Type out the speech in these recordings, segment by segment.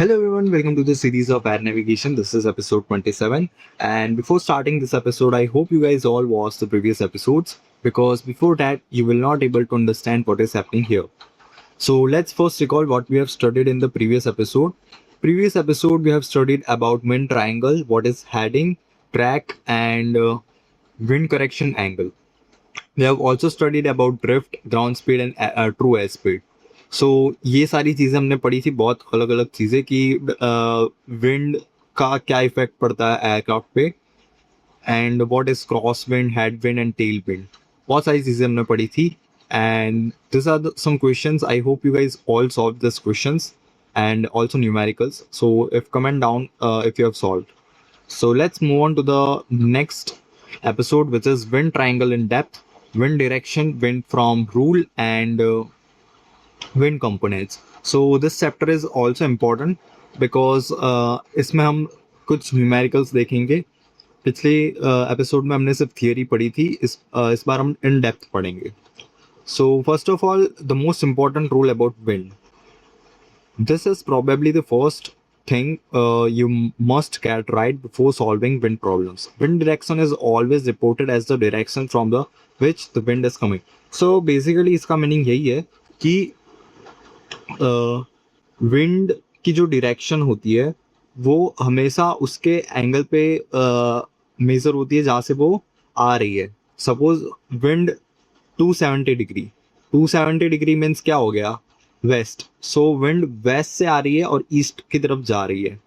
Hello everyone, welcome to the series of air navigation. This is episode 27. And before starting this episode, I hope you guys all watched the previous episodes because before that, you will not able to understand what is happening here. So let's first recall what we have studied in the previous episode. Previous episode, we have studied about wind triangle, what is heading, track, and wind correction angle. We have also studied about drift, ground speed and true airspeed. सो ये सारी चीज़ें हमने पढ़ी थी, बहुत अलग अलग चीज़ें कि विंड का क्या इफेक्ट पड़ता है एयरक्राफ्ट पे and what is crosswind, head wind and tailwind. बहुत सारी चीज़ें हमने पढ़ी थी and this are some questions. I hope you guys all solve this questions and also numericals. So if comment down if you have solved. So let's move on to the next episode, which is wind triangle in depth, wind direction, wind from rule, and wind components. So this chapter is also important because इसमें हम कुछ numericals देखेंगे. पिछले episode में हमने सिर्फ theory पढ़ी थी, इस बार हम इन डेप्थ पढ़ेंगे. So first of all, the most important rule about wind. This is probably the first thing you must get right before solving wind problems. Wind direction is always reported as the direction from the which the wind is coming. So basically इसका meaning यही है कि wind की जो direction होती है वो हमेशा उसके एंगल पे मेजर होती है जहाँ से वो आ रही है. Suppose wind 270 degree, 270 degree means क्या हो गया, वेस्ट. सो विंड वेस्ट से आ रही है और ईस्ट की तरफ जा रही है.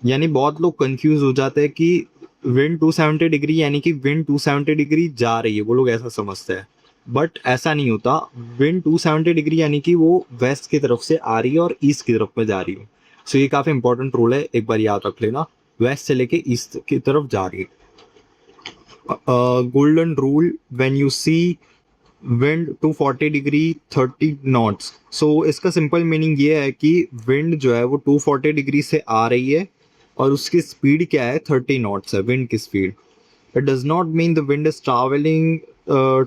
यानी बहुत लोग कंफ्यूज हो जाते हैं कि विंड 270 डिग्री यानी कि विंड 270 डिग्री जा रही है, वो लोग ऐसा समझते हैं. बट ऐसा नहीं होता. विंड 270 डिग्री यानी कि वो वेस्ट की तरफ से आ रही है और ईस्ट की तरफ में जा रही है. सो ये काफी इंपॉर्टेंट रूल है, एक बार याद रख लेना. वेस्ट से लेके ईस्ट की तरफ जा रही है. Golden rule when you see wind 240 degree 30 knots. So इसका सिंपल मीनिंग ये है कि विंड जो है वो 240 डिग्री से आ रही है और उसकी स्पीड क्या है, 30 नॉट्स है विंड की speed. It does not mean the wind is traveling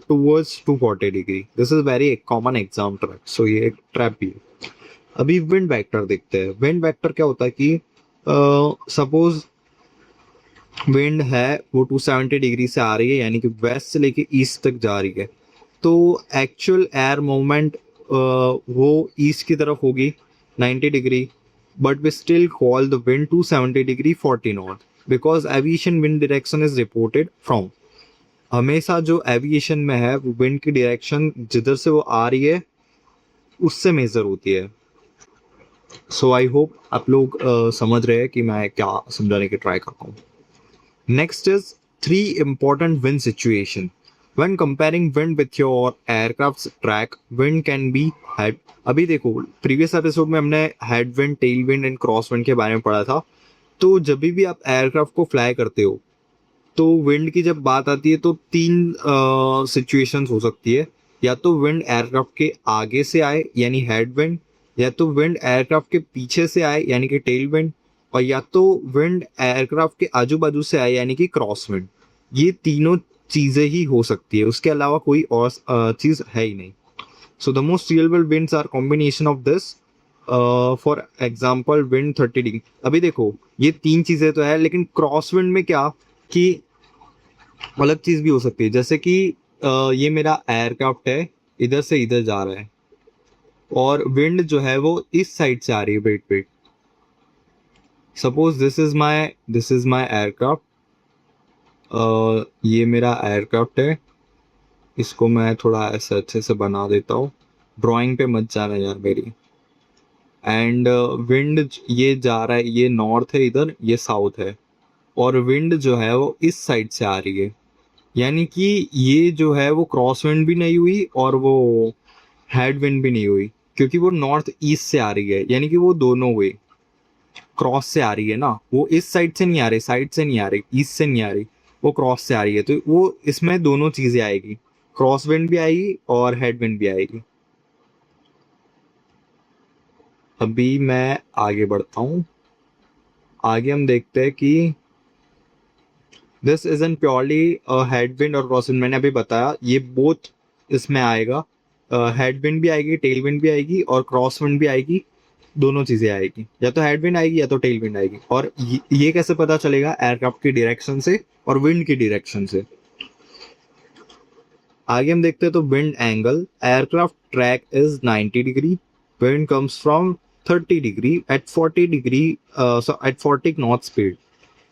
towards 240 degree. This is very common exam trap. So ये एक ट्रैप भी है. अभी विंड वेक्टर देखते हैं. विंड वेक्टर क्या होता है कि सपोज विंड है वो 270 डिग्री से आ रही है यानी कि वेस्ट से लेके ईस्ट तक जा रही है. तो एक्चुअल एयर मूवमेंट वो ईस्ट की तरफ होगी 90 डिग्री, but we still call the wind 270 degree 40 knot because aviation wind direction is reported from. हमेशा जो एविएशन में है वो विंड की डायरेक्शन जिधर से वो आ रही है उससे मेजर होती है. सो आई होप आप लोग समझ रहे हैं कि मैं क्या समझाने की ट्राई करता हूँ. Next is 3 important wind situation. When comparing wind with your aircraft's track, wind can be head. अभी देखो प्रीवियस एपिसोड में हमने headwind, tailwind and crosswind के बारे में पढ़ा था. तो जब भी आप एयरक्राफ्ट को फ्लाई करते हो तो विंड की जब बात आती है तो 3 सिचुएशंस हो सकती है. या तो विंड एयरक्राफ्ट के आगे से आए यानी हेड विंड, या तो विंड एयरक्राफ्ट के पीछे से आए यानी कि टेल विंड, और या तो विंड एयरक्राफ्ट के आजू बाजू से आए यानी कि क्रॉस विंड. ये तीनों चीज़ें ही हो सकती है, उसके अलावा कोई और चीज़ है ही नहीं. So the most reliable winds are combination of this. For example wind 30 degree. अभी देखो ये 3 चीज़ें तो है, लेकिन क्रॉस विंड में क्या कि अलग चीज़ भी हो सकती है. जैसे कि ये मेरा एयरक्राफ्ट है, इधर से इधर जा रहा है और विंड जो है वो इस साइड से आ रही है. Wait wait, suppose this is my aircraft. ये मेरा एयरक्राफ्ट है, इसको मैं थोड़ा ऐसे अच्छे से बना देता हूँ. ड्राइंग पे मत जाना यार मेरी. एंड विंड ये जा रहा है, ये नॉर्थ है इधर, ये साउथ है, और विंड जो है वो इस साइड से आ रही है. यानी कि ये जो है वो क्रॉस विंड भी नहीं हुई और वो हेड विंड भी नहीं हुई, क्योंकि वो नॉर्थ ईस्ट से आ रही है. यानी कि वो दोनों हुए, क्रॉस से आ रही है ना, वो इस साइड से नहीं आ रही, साइड से नहीं आ रही, ईस्ट से नहीं आ रही, वो क्रॉस से आ रही है. तो वो इसमें दोनों चीजें आएगी, क्रॉस विंड भी आएगी और हेड विंड भी आएगी. अभी मैं आगे बढ़ता हूँ. आगे हम देखते हैं कि this is an purely head wind और क्रॉस विंड. मैंने अभी बताया ये बोथ इसमें आएगा. हेड विंड भी आएगी, टेल विंड भी आएगी और क्रॉस विंड भी आएगी. दोनों चीजें आएगी, या तो हेड विंड आएगी या तो टेल विंड आएगी। और ये कैसे पता चलेगा? एयरक्राफ्ट की डायरेक्शन से और विंड की डायरेक्शन से। आगे हम देखते हैं तो wind angle, aircraft track is 90 degree, wind comes from 30 degree at 40 degree at 40 knot speed,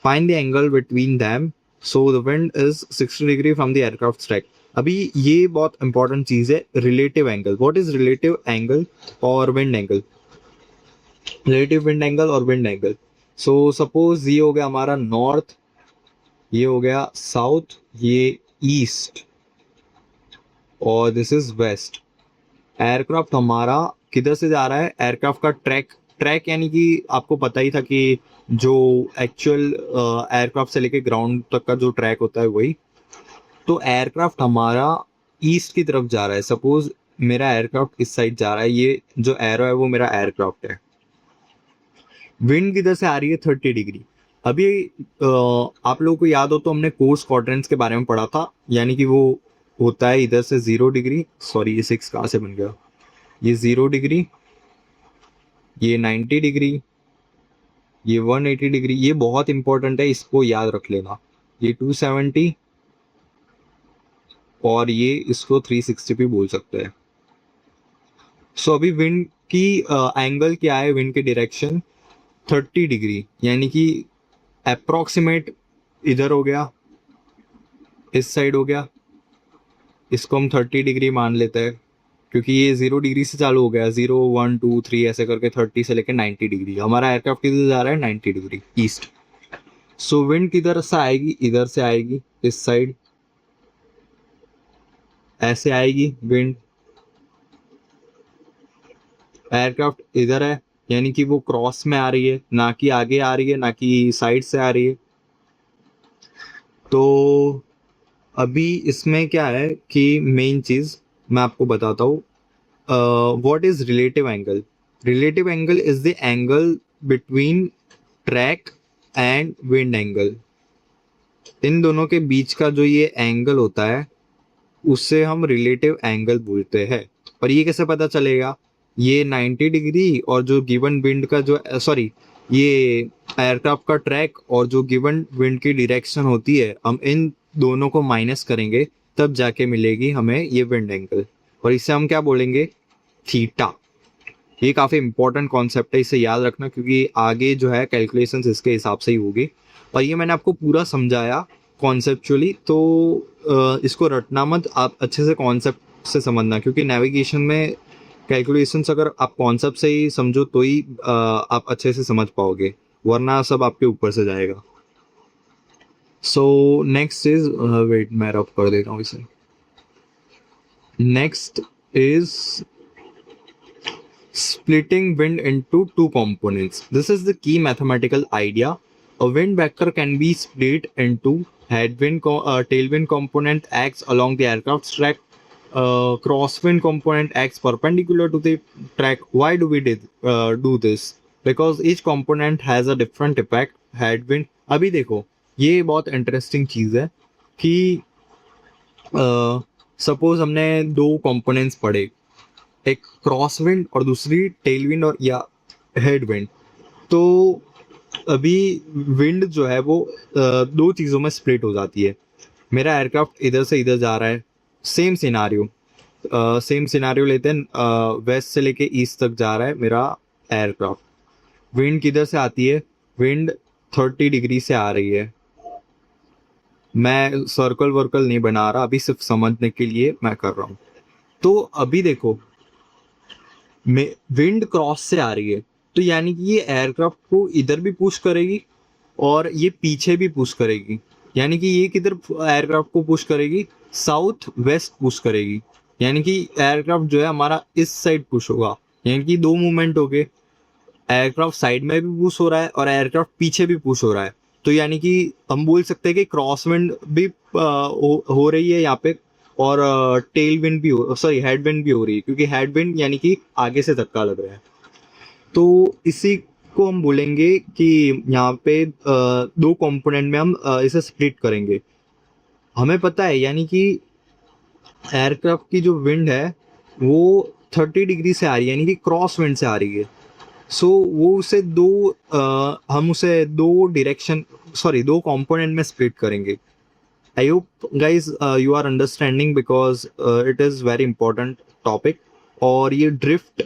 find the angle between them, so the wind is 60 degree from the aircraft track. अभी ये बहुत इंपॉर्टेंट चीज है, relative angle. What is relative angle और wind angle? Relative wind angle और wind angle, so suppose ये हो गया हमारा नॉर्थ, ये हो गया साउथ, ये ईस्ट और दिस इज वेस्ट। एयरक्राफ्ट हमारा किधर से जा रहा है? एयरक्राफ्ट का ट्रैक, ट्रैक यानी कि आपको पता ही था कि जो एक्चुअल एयरक्राफ्ट से लेके ग्राउंड तक का जो ट्रैक होता है वही। तो एयरक्राफ्ट हमारा ईस्ट की तरफ जा रहा है। सपोज मेरा एयरक्राफ्ट इस साइड जा रहा है, ये जो एरो है वो मेरा एयरक्राफ्ट है। विंड किधर से आ रही है? 30 डिग्री। अभी आप लोगों को याद हो तो हमने कोर्स क्वाड्रेंट्स के बारे में पढ़ा था, यानी कि वो होता है इधर से 0 डिग्री, सॉरी ये 6 कहाँ से बन गया, ये 0 डिग्री, ये 90 डिग्री, ये 180 डिग्री। ये बहुत इंपॉर्टेंट है, इसको याद रख लेना। ये 270 और ये इसको 360 भी बोल सकते हैं। सो अभी विंड की एंगल क्या है? विंड की डायरेक्शन 30 डिग्री, यानी कि अप्रोक्सीमेट इधर हो गया, इस साइड हो गया, इसको हम 30 डिग्री मान लेते हैं क्योंकि ये 0 डिग्री से चालू हो गया, 0 1 2 3 ऐसे करके 30 से लेकर 90 डिग्री। हमारा एयरक्राफ्ट किधर जा रहा है? 90 डिग्री ईस्ट। सो विंड किधर से आएगी? इधर से आएगी, इस साइड ऐसे आएगी विंड। एयरक्राफ्ट इधर है, यानी कि वो क्रॉस में आ रही है, ना कि आगे आ रही है, ना कि साइड से आ रही है। तो अभी इसमें क्या है कि मेन चीज मैं आपको बताता हूँ। What is relative angle? Relative angle is the angle between track and wind angle. इन दोनों के बीच का जो ये एंगल होता है उससे हम रिलेटिव एंगल बोलते हैं। पर ये कैसे पता चलेगा? ये 90 डिग्री और जो गिवन विंड का जो सॉरी ये एयरक्राफ्ट का ट्रैक और जो गिवन विंड की डायरेक्शन होती है, हम इन दोनों को माइनस करेंगे तब जाके मिलेगी हमें ये विंड एंगल, और इसे हम क्या बोलेंगे? थीटा। ये काफ़ी इंपॉर्टेंट कॉन्सेप्ट है, इसे याद रखना क्योंकि आगे जो है कैलकुलेशंस इसके हिसाब से ही होगी। और ये मैंने आपको पूरा समझाया कॉन्सेप्चुअली, तो इसको रटना मत, आप अच्छे से कॉन्सेप्ट से समझना, क्योंकि नेविगेशन में कैलकुलेशंस अगर आप कॉन्सेप्ट से ही समझो तो ही आप अच्छे से समझ पाओगे, वरना सब आपके ऊपर से जाएगा। सो नेक्स्ट इज, वेट मैं रब कर देता हूँ इसे। Next is splitting wind into two components. This is the key mathematical idea. A wind vector can be split into headwind, tailwind component acts along the aircraft's track. Crosswind component acts perpendicular to the track. Why do we do this? Because each component has a different effect. Headwind. अभी देखो, ये बहुत interesting चीज है कि suppose हमने दो components पढ़े, एक क्रॉस विंड और दूसरी टेल विंड और या हेड विंड। तो अभी विंड जो है वो दो चीज़ों में स्प्लिट हो जाती है। मेरा एयरक्राफ्ट इधर से इधर जा रहा है, सेम सिनारियो लेते हैं, वेस्ट से लेके ईस्ट तक जा रहा है मेरा एयरक्राफ्ट। विंड किधर से आती है? विंड 30 डिग्री से आ रही है। मैं सर्कल वर्कल नहीं बना रहा, अभी सिर्फ समझने के लिए मैं कर रहा हूँ। तो अभी देखो, में विंड क्रॉस से आ रही है, तो यानी कि ये एयरक्राफ्ट को इधर भी पुश करेगी और ये पीछे भी पुश करेगी। यानी कि ये किधर एयरक्राफ्ट को पुश करेगी? साउथ वेस्ट पुश करेगी। यानी कि एयरक्राफ्ट जो है हमारा इस साइड पुश होगा। यानी कि दो मूवमेंट हो गए, एयरक्राफ्ट साइड में भी पुश हो रहा है और एयरक्राफ्ट पीछे भी पुश हो रहा है। तो यानी कि हम बोल सकते हैं कि क्रॉस विंड भी हो रही है यहाँ पे, और टेल विंड भी सॉरी हेड विंड भी हो रही है, क्योंकि हेड विंड यानी कि आगे से धक्का लग रहा है। तो इसी को हम बोलेंगे कि यहाँ पे दो कंपोनेंट में हम इसे स्प्लिट करेंगे। हमें पता है यानी कि एयरक्राफ्ट की जो विंड है वो 30 डिग्री से आ रही है, यानी कि क्रॉस विंड से आ रही है। वो उसे हम उसे दो कंपोनेंट में स्प्लिट करेंगे. I hope guys you are understanding because it is very important topic. और ये ड्रिफ्ट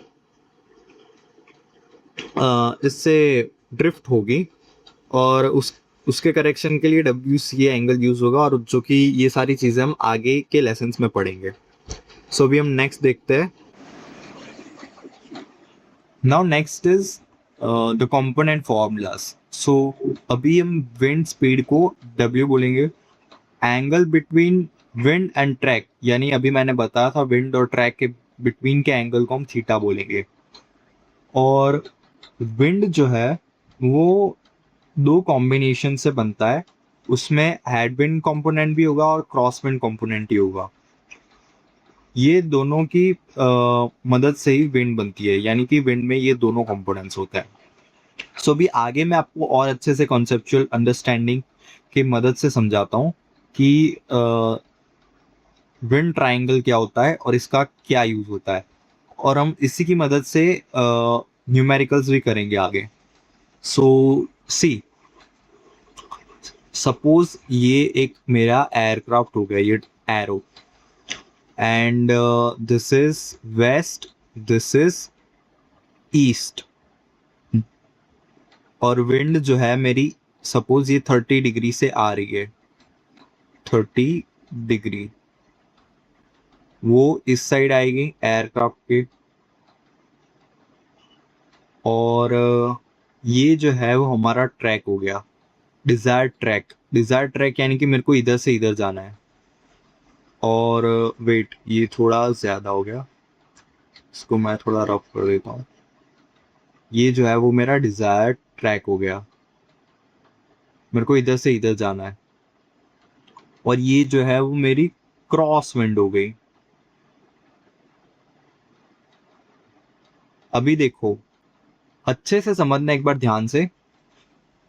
इससे ड्रिफ्ट होगी और उसके करेक्शन के लिए WCA एंगल यूज होगा, और जो कि ये सारी चीज़ें हम आगे के लेसन्स में पढ़ेंगे. सो अभी हम नेक्स्ट देखते हैं. Now next is the component formulas. So अभी हम विंड स्पीड को W बोलेंगे. Angle between wind and track, यानी अभी मैंने बताया था विंड और ट्रैक के बिटवीन के एंगल को हम थीटा बोलेंगे. और विंड जो है वो दो कॉम्बिनेशन से बनता है. उसमें हेड विंड कंपोनेंट भी होगा और क्रॉस विंड कंपोनेंट ही होगा. ये दोनों की मदद से ही विंड बनती है, यानी कि विंड में ये दोनों कंपोनेंट्स होते हैं. सो अभी आगे मैं आपको और अच्छे से कॉन्सेप्चुअल अंडरस्टैंडिंग की मदद से समझाता हूँ कि विंड ट्राइंगल क्या होता है और इसका क्या यूज होता है, और हम इसी की मदद से न्यूमेरिकल्स भी करेंगे आगे. सो सी, सपोज ये एक मेरा एयरक्राफ्ट हो गया, ये arrow, and this is west, this is east. और विंड जो है मेरी, सपोज ये 30 डिग्री से आ रही है, 30 डिग्री, वो इस साइड आएगी एयरक्राफ्ट के. और ये जो है वो हमारा ट्रैक हो गया, डिजायर्ड ट्रैक. डिजायर्ड ट्रैक यानी कि मेरे को इधर से इधर जाना है. और वेट, ये थोड़ा ज़्यादा हो गया, इसको मैं थोड़ा रफ कर देता हूँ. ये जो है वो मेरा डिजायर्ड ट्रैक हो गया, मेरे को इधर से इधर जाना है. और ये जो है वो मेरी क्रॉस विंड हो गई. अभी देखो, अच्छे से समझना एक बार ध्यान से.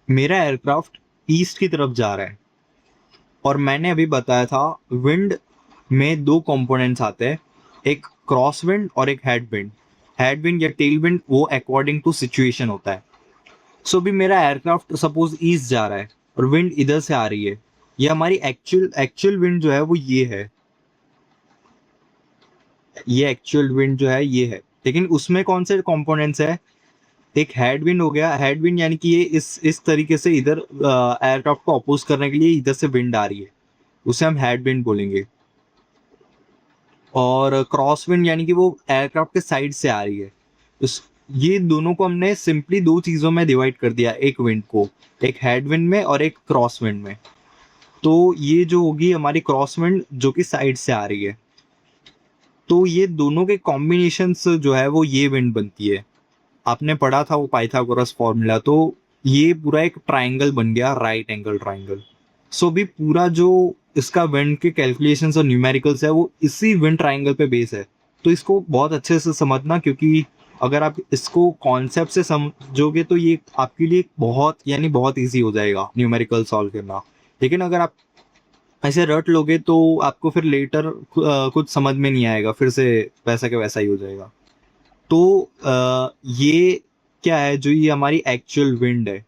मेरा एयरक्राफ्ट ईस्ट की तरफ जा रहा है, और मैंने अभी बताया था विंड में दो कंपोनेंट्स आते हैं, एक क्रॉस विंड और एक हेड विंड. हेड विंड या टेल विंड वो अकॉर्डिंग टू सिचुएशन होता है. सो भी मेरा एयरक्राफ्ट सपोज ईस्ट जा रहा है और विंड इधर से आ रही है. ये हमारी एक्चुअल एक्चुअल विंड जो है वो ये है, ये एक्चुअल विंड जो है ये है. लेकिन उसमें कौन से कंपोनेंट्स है, एक हेड विंड हो गया. हेड विंड यानी कि ये इस तरीके से इधर एयरक्राफ्ट को अपोज करने के लिए इधर से विंड आ रही है, उसे हम हेड विंड बोलेंगे. और क्रॉस विंड यानी कि वो एयरक्राफ्ट के साइड से आ रही है. उस ये दोनों को हमने सिंपली दो चीजों में डिवाइड कर दिया, एक विंड को, एक हेड विंड में और एक क्रॉस विंड में. तो ये जो होगी हमारी क्रॉस विंड जो कि साइड से आ रही है, तो ये दोनों के कॉम्बिनेशन जो है वो ये विंड बनती है. आपने पढ़ा था वो पाइथागोरस फॉर्मूला, तो ये पूरा एक ट्राइंगल बन गया, राइट एंगल ट्राइंगल. सो भी पूरा जो इसका विंड के कैलकुलेशंस और न्यूमेरिकल्स है वो इसी विंड ट्राइंगल पे बेस है. तो इसको बहुत अच्छे से समझना, क्योंकि अगर आप इसको कॉन्सेप्ट से समझोगे तो ये आपके लिए बहुत यानी बहुत इजी हो जाएगा न्यूमेरिकल सॉल्व करना. लेकिन अगर आप ऐसे रट लोगे तो आपको फिर लेटर कुछ समझ में नहीं आएगा, फिर से वैसा के वैसा ही हो जाएगा. तो ये क्या है, जो ये हमारी एक्चुअल विंड है,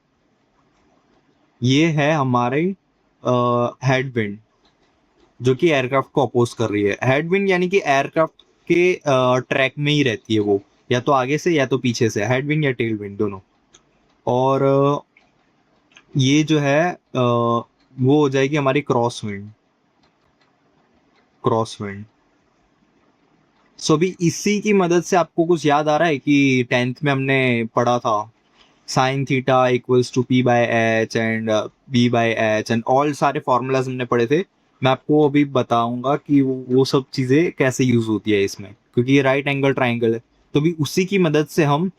ये है हमारे हेड विंड जो कि एयरक्राफ्ट को अपोज कर रही है. हेड विंड यानी कि एयरक्राफ्ट के ट्रैक में ही रहती है वो, या तो आगे से या तो पीछे से, हेड विंड या टेल विंड दोनों. और ये जो है वो हो जाएगी हमारी cross wind. Cross wind. So अभी इसी की मदद से आपको कुछ याद आ रहा है कि 10th में हमने पढ़ा था sine theta equals to P by H and B by H and all सारे फॉर्मूलाज हमने पढ़े थे. मैं आपको अभी बताऊंगा कि वो सब चीज़ें कैसे यूज होती है इसमें, क्योंकि ये राइट एंगल ट्राइंगल है. तो भी उसी की मदद से हम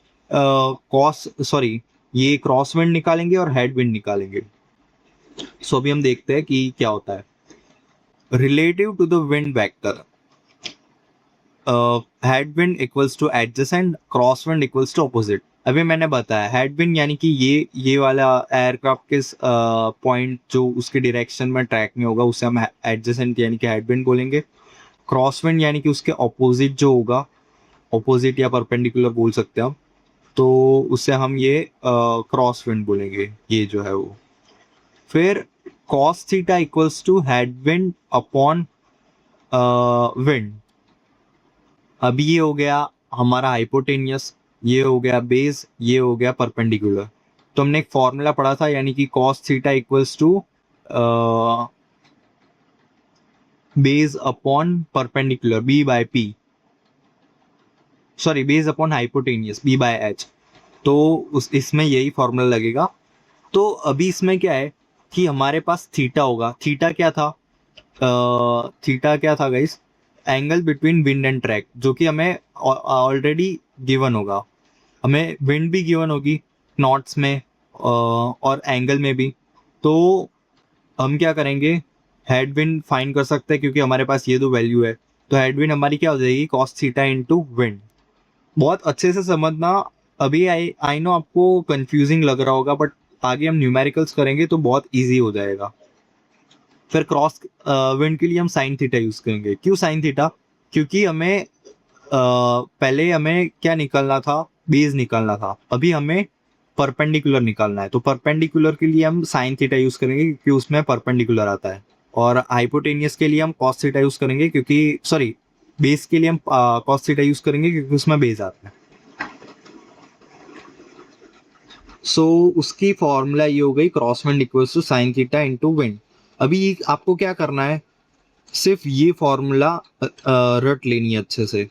ये क्रॉस विंड निकालेंगे और हेड विंड निकालेंगे. सो अभी हम देखते हैं कि क्या होता है. Relative to the wind vector, head wind equals to adjacent, cross wind equals to opposite. अभी मैंने बताया हेड विंड यानी कि ये वाला एयरक्राफ्ट के पॉइंट जो उसके डायरेक्शन में ट्रैक में होगा उसे हम एडजेसेंट यानी कि हेड विंड बोलेंगे. क्रॉस विंड यानी कि उसके ऑपोजिट जो होगा, ऑपोजिट या परपेंडिकुलर बोल सकते हैं हम, तो उसे हम ये क्रॉस विंड बोलेंगे, ये जो है वो। फिर cos theta equals to headwind upon wind. अभी ये हो गया हमारा हाइपोटेनियस, ये हो गया बेस, ये हो गया परपेंडिकुलर। तो हमने एक फॉर्मूला पढ़ा था, यानी कि cos theta equals to base upon perpendicular B by P, sorry base upon hypotenuse B by H. तो उस इसमें यही फॉर्मूला लगेगा। तो अभी इसमें क्या है कि हमारे पास थीटा होगा। थीटा क्या था? थीटा क्या था guys? Angle between wind and track, जो कि हमें ऑलरेडी गिवन होगा। हमें विंड भी गिवन होगी नॉट्स में और एंगल में भी। तो हम क्या करेंगे, हेड विंड फाइंड कर सकते हैं क्योंकि हमारे पास ये दो वैल्यू है। तो हेड विंड हमारी क्या हो जाएगी, कॉस थीटा इनटू विंड। बहुत अच्छे से समझना। अभी आई आई नो आपको कंफ्यूजिंग लग रहा होगा, बट आगे हम न्यूमेरिकल्स करेंगे तो बहुत इजी हो जाएगा। फिर क्रॉस विंड के लिए हम साइन थीटा यूज करेंगे। क्यों साइन थीटा? क्योंकि हमें पहले हमें क्या निकालना था, बेस निकालना था। अभी हमें परपेंडिकुलर निकालना है, तो परपेंडिकुलर के लिए हम साइन थीटा यूज करेंगे क्योंकि उसमें परपेंडिकुलर आता है। और हाइपोटेनियस के लिए हम कॉस थीटा यूज करेंगे क्योंकि, सॉरी, बेस के लिए हम कॉस थीटा यूज करेंगे क्योंकि उसमें बेस आता है। सो उसकी फॉर्मूला ये हो गई, cross wind equals to sine theta into wind. अभी आपको क्या करना है, सिर्फ ये फॉर्मूला रट लेनी है, अच्छे से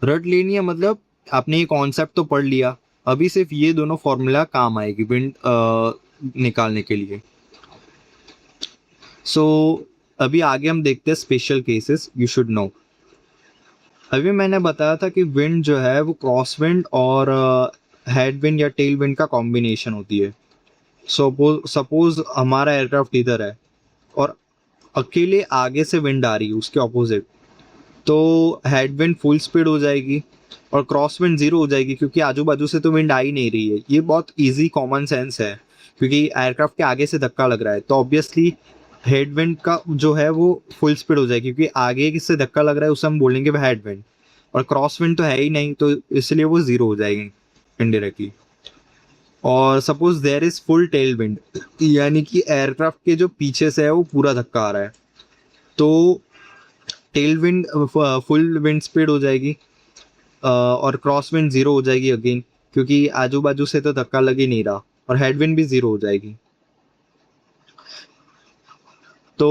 रट लेनी है। मतलब आपने ये कॉन्सेप्ट तो पढ़ लिया, अभी सिर्फ ये दोनों फॉर्मूला काम आएगी विंड निकालने के लिए। सो अभी आगे हम देखते हैं special cases you should know. अभी मैंने बताया था कि विंड जो है वो क्रॉस विंड और हेड विंड या टेल विंड का कॉम्बिनेशन होती है। सपोज हमारा एयरक्राफ्ट इधर है और अकेले आगे से विंड आ रही है उसके ऑपोजिट, तो हेड विंड फुल स्पीड हो जाएगी और क्रॉस विंड जीरो हो जाएगी क्योंकि आजू बाजू से तो विंड आ ही नहीं रही है। ये बहुत इजी कॉमन सेंस है क्योंकि एयरक्राफ्ट के आगे से धक्का लग रहा है, तो ऑब्वियसली हेड विंड का जो है वो फुल स्पीड हो जाएगी क्योंकि आगे किससे धक्का लग रहा है उसे हम बोलेंगे हेड विंड। और क्रॉस विंड तो है ही नहीं, तो इसलिए वो जीरो हो जाएगी इनडायरेक्टली। और suppose there is full tailwind, यानी कि एयरक्राफ्ट के जो पीछे से है वो पूरा धक्का आ रहा है, तो tailwind full wind speed हो जाएगी और क्रॉस विंड जीरो हो जाएगी अगेन क्योंकि आजू बाजू से तो धक्का लग ही नहीं रहा, और हेड विंड भी जीरो हो जाएगी। तो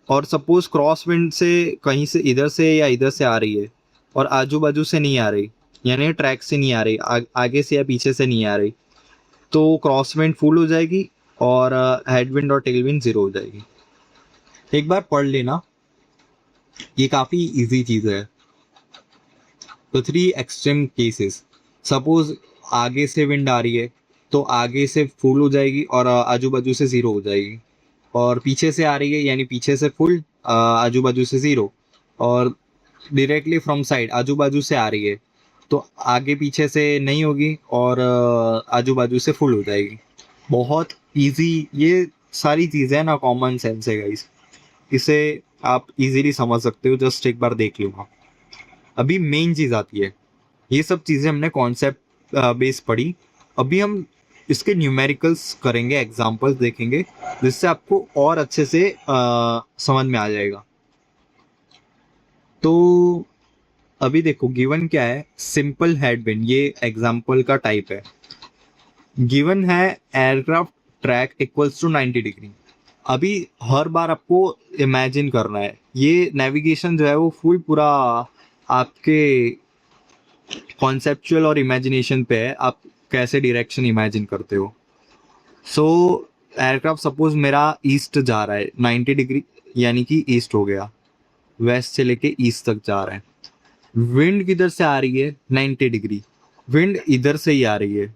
और सपोज क्रॉस विंड से कहीं से इधर से या इधर से आ रही है और आजू बाजू से नहीं आ रही, यानी ट्रैक से नहीं आ रही, आगे से या पीछे से नहीं आ रही, तो क्रॉस विंड फुल हो जाएगी और हेड विंड और टेल विंड जीरो हो जाएगी। एक बार पढ़ लेना, ये काफी इजी चीज है। तो थ्री एक्सट्रीम केसेस, सपोज आगे से विंड आ रही है तो आगे से फुल हो जाएगी और आजू बाजू से जीरो हो जाएगी, और पीछे से आ रही है यानी पीछे से फुल, आजू बाजू से जीरो, और डायरेक्टली फ्रॉम साइड आजू बाजू से आ रही है तो आगे पीछे से नहीं होगी और आजू बाजू से फुल हो जाएगी। बहुत इजी ये सारी चीजें हैं ना, कॉमन सेंस है गाइस, इसे आप इजीली समझ सकते हो, जस्ट एक बार देख लूंगा। अभी मेन चीज आती है, ये सब चीजें हमने कॉन्सेप्ट बेस पढ़ी। अभी हम इसके न्यूमेरिकल्स करेंगे, एग्जांपल्स देखेंगे जिससे आपको और अच्छे से समझ में आ जाएगा। तो अभी देखो गिवन क्या है, सिंपल हेडविंड, ये एग्जांपल का टाइप है। गिवन है aircraft track equals to 90 degree. अभी हर बार आपको इमेजिन करना है, ये नेविगेशन जो है वो फुल पूरा आपके कॉन्सेप्चुअल और इमेजिनेशन पे है, आप कैसे डायरेक्शन इमेजिन करते हो। सो एयरक्राफ्ट सपोज मेरा ईस्ट जा रहा है 90 डिग्री, यानी कि ईस्ट हो गया, वेस्ट से लेके ईस्ट तक जा रहा है। विंड किधर से आ रही है, 90 डिग्री, विंड इधर से ही आ रही है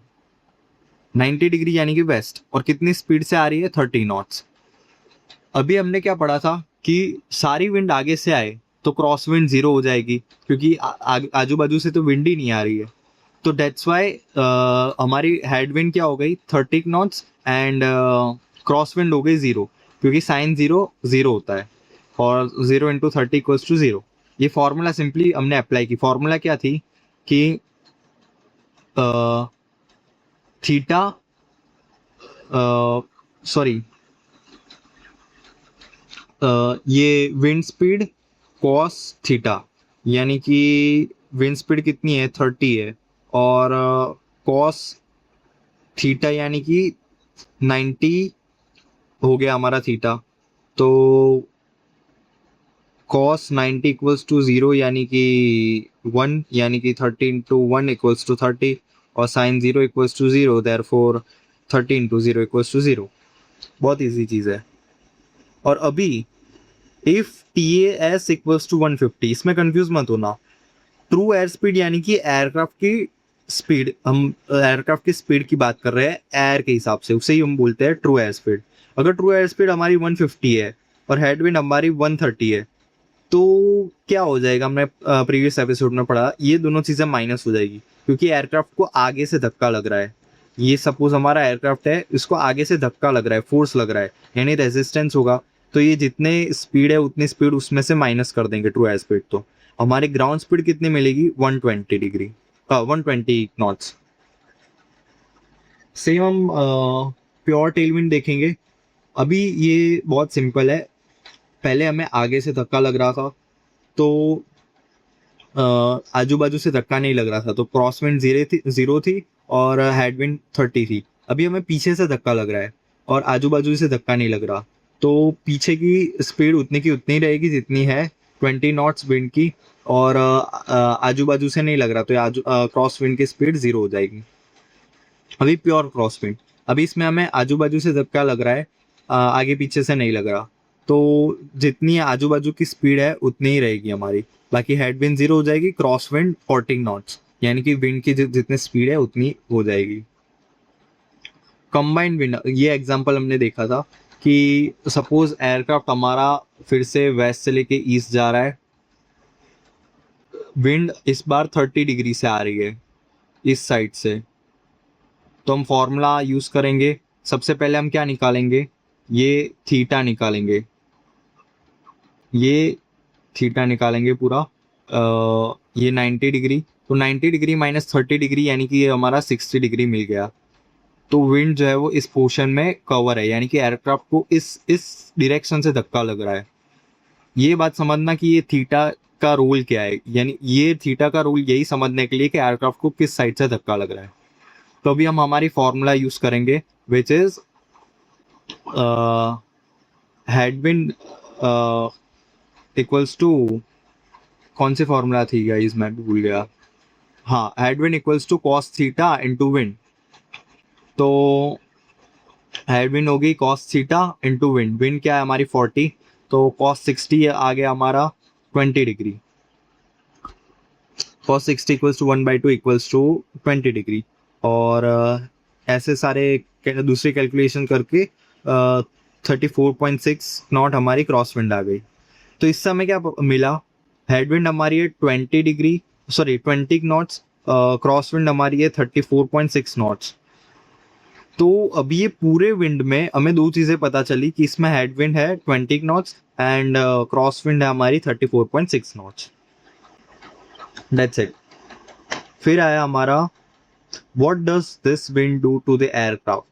90 डिग्री यानी कि वेस्ट, और कितनी स्पीड से आ रही है, 30 नॉट्स। अभी हमने क्या पढ़ा था कि सारी विंड आगे से आए तो क्रॉस विंड जीरो हो जाएगी क्योंकि आजू बाजू से तो विंड ही नहीं आ रही है। तो डेट्स वाई हमारी हेड विंड क्या हो गई, 30 नॉट्स, एंड क्रॉस विंड हो गई जीरो क्योंकि साइन जीरो जीरो होता है, और zero into 30 equals to zero. ये फॉर्मूला सिंपली हमने अप्लाई की। फॉर्मूला क्या थी कि थीटा सॉरी ये विंड स्पीड कॉस थीटा, यानी कि विंड स्पीड कितनी है 30 है, और कॉस थीटा यानी कि 90 हो गया हमारा थीटा। तो कॉस 90 इक्वल्स टू 0 यानी कि 1, यानी कि 30 इंटू 1 इक्वल्स टू 30, और sine 0 equals to 0, therefore 30 into 0 equals to 0। बहुत इजी चीज़ है। और अभी if T S equals to 150, इसमें कंफ्यूज मत होना। ट्रू एयर स्पीड यानी कि एयरक्राफ्ट की स्पीड, हम एयरक्राफ्ट की स्पीड की बात कर रहे हैं एयर के हिसाब से, उसे ही हम बोलते हैं ट्रू एयर स्पीड। अगर ट्रू एयर स्पीड हमारी 150 है और हेडविंड हमारी 130 है, तो क्या हो जाएगा, हमने प्रीवियस एपिसोड में पढ़ा, ये दोनों चीज़ें माइनस हो जाएगी, क्योंकि एयरक्राफ्ट को आगे से धक्का लग रहा है। ये सपोज हमारा एयरक्राफ्ट है, इसको आगे से धक्का लग रहा है, फोर्स लग रहा है, यानी रेजिस्टेंस होगा। तो ये जितने स्पीड है उतनी स्पीड उसमें से माइनस कर देंगे ट्रू एयर स्पीड। तो हमारी ग्राउंड स्पीड कितनी मिलेगी, 120 डिग्री, 120 नॉट्स। सेम हम प्योर टेलविंड देखेंगे। अभी ये बहुत सिंपल है। पहले हमें आगे से धक्का लग रहा था, तो आजू बाजू से धक्का नहीं लग रहा था, तो क्रॉस विंड 0 थी और हेडविंड 30 थी। अभी हमें पीछे से धक्का लग रहा है और आजू बाजू से धक्का नहीं लग रहा, तो पीछे की स्पीड उतनी की उतनी रहेगी जितनी है 20 नॉट्स विंड की, और आजू बाजू से नहीं लग रहा, तो आजू क्रॉस विंड की स्पीड 0 हो जाएगी। अभी प्योर क्रॉस विंड, अभी इसमें हमें आजू बाजू से धक्का लग रहा है, आगे पीछे से नहीं लग रहा, तो जितनी आजू बाजू की स्पीड है उतनी ही रहेगी हमारी। बाकी हेड विंड 0 हो जाएगी, क्रॉस विंड 40 नॉट्स, यानी कि विंड की जितनी स्पीड है उतनी हो जाएगी। कंबाइंड विंड, ये एग्जांपल हमने देखा था कि सपोज एयरक्राफ्ट हमारा फिर से वेस्ट से लेके ईस्ट जा रहा है, विंड इस बार 30 डिग्री से आ रही है इस साइड से, तो हम फॉर्मूला यूज करेंगे। सबसे पहले हम क्या निकालेंगे, ये थीटा निकालेंगे, ये थीटा निकालेंगे पूरा, ये 90 डिग्री, तो 90 डिग्री माइनस 30 डिग्री यानी कि ये हमारा 60 डिग्री मिल गया। तो विंड जो है वो इस पोर्शन में कवर है, यानी कि एयरक्राफ्ट को इस डायरेक्शन से धक्का लग रहा है। ये बात समझना कि ये थीटा का रोल क्या है, यानी ये थीटा का रोल यही समझने के लिए कि एयरक्राफ्ट को किस साइड से धक्का लग रहा है। तो अभी हम हमारी फॉर्मूला यूज करेंगे, which is headwind equals to, कौन सी फॉर्मूला थी गाइस, मैं भूल गया। हाँ, headwind equals to cos theta into wind. तो हेडविंड होगी cos theta into wind, wind क्या है हमारी 40, तो कॉस 60 आ गया हमारा 20 degree, cos 60 equals to 1/2 equals to 20 degree. और ऐसे सारे दूसरी कैलकुलेशन करके 34.6 नॉट हमारी क्रॉस विंड आ गई। तो इससे हमें क्या मिला, हेडविंड हमारी है 20 degree, sorry 20 knots, crosswind हमारी है 34.6 नॉट्स। तो अभी ये पूरे विंड में हमें दो चीज़ें पता चली कि इसमें हेडविंड है 20 नॉट्स एंड क्रॉस विंड है हमारी 34.6 नॉट्स। That's it. फिर आया हमारा what does this wind do to the aircraft.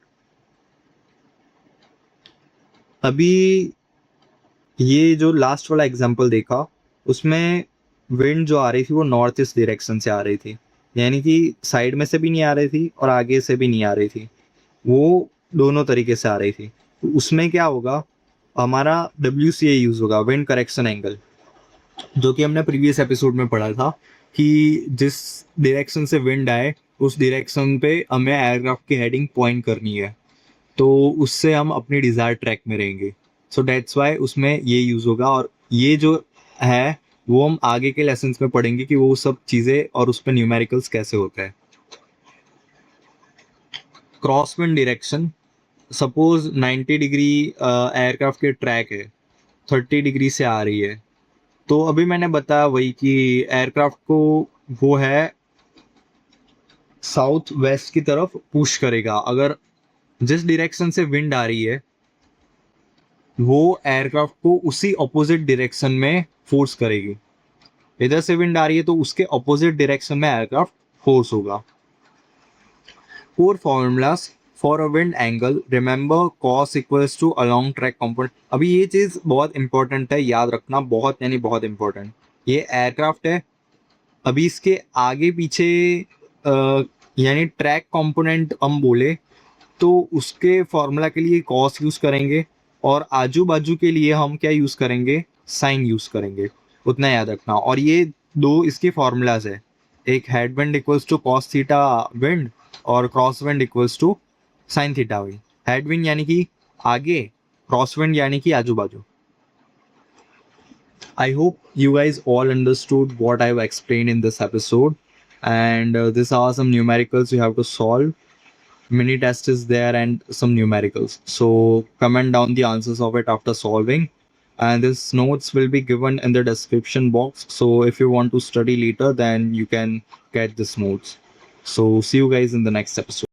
अभी ये जो लास्ट वाला एग्जांपल देखा, उसमें विंड जो आ रही थी वो नॉर्थ ईस्ट डायरेक्शन से आ रही थी, यानी कि साइड में से भी नहीं आ रही थी और आगे से भी नहीं आ रही थी, वो दोनों तरीके से आ रही थी। तो उसमें क्या होगा, हमारा WCA यूज होगा, विंड करेक्शन एंगल, जो कि हमने प्रीवियस एपिसोड में पढ़ा था कि जिस डायरेक्शन से विंड आए उस डायरेक्शन पे हमें एयरक्राफ्ट की हेडिंग पॉइंट करनी है, तो उससे हम अपनी डिजायर ट्रैक में रहेंगे। सो डेट्स वाई उसमें ये यूज होगा, और ये जो है वो हम आगे के लेसन्स में पढ़ेंगे कि वो सब चीज़ें और उस पर न्यूमेरिकल्स कैसे होते हैं। Cross wind direction, suppose 90 degree aircraft के ट्रैक है, 30 डिग्री से आ रही है, तो अभी मैंने बताया वही कि एयरक्राफ्ट को वो है साउथ वेस्ट की तरफ पुश करेगा। अगर जिस डायरेक्शन से विंड आ रही है वो एयरक्राफ्ट को उसी ऑपोजिट डायरेक्शन में फोर्स करेगी। इधर से विंड आ रही है तो उसके ऑपोजिट डायरेक्शन में एयरक्राफ्ट फोर्स होगा। core formulas for a wind angle. Remember cos equals to along track component. अभी ये चीज बहुत इंपॉर्टेंट है, याद रखना, बहुत यानी बहुत इंपॉर्टेंट. ये एयरक्राफ्ट है, अभी इसके आगे पीछे यानी ट्रैक कंपोनेंट हम बोले तो उसके फॉर्मूला के लिए कॉस यूज करेंगे और आजू बाजू के लिए हम क्या यूज करेंगे, साइन यूज करेंगे. उतना याद रखना. और ये दो इसके फॉर्मूलाज है, एक head wind equals to cos theta wind और cross wind equals to sine theta wind. Head wind यानी कि आगे, क्रॉस विंड यानी कि आजू बाजू. I hope you guys all understood what I've explained in this episode. And these are some numericals you have to solve. Mini test is there and some numericals. So comment down the answers of it after solving. And this notes will be given in the description box. So if you want to study later, then you can get this notes. So see you guys in the next episode.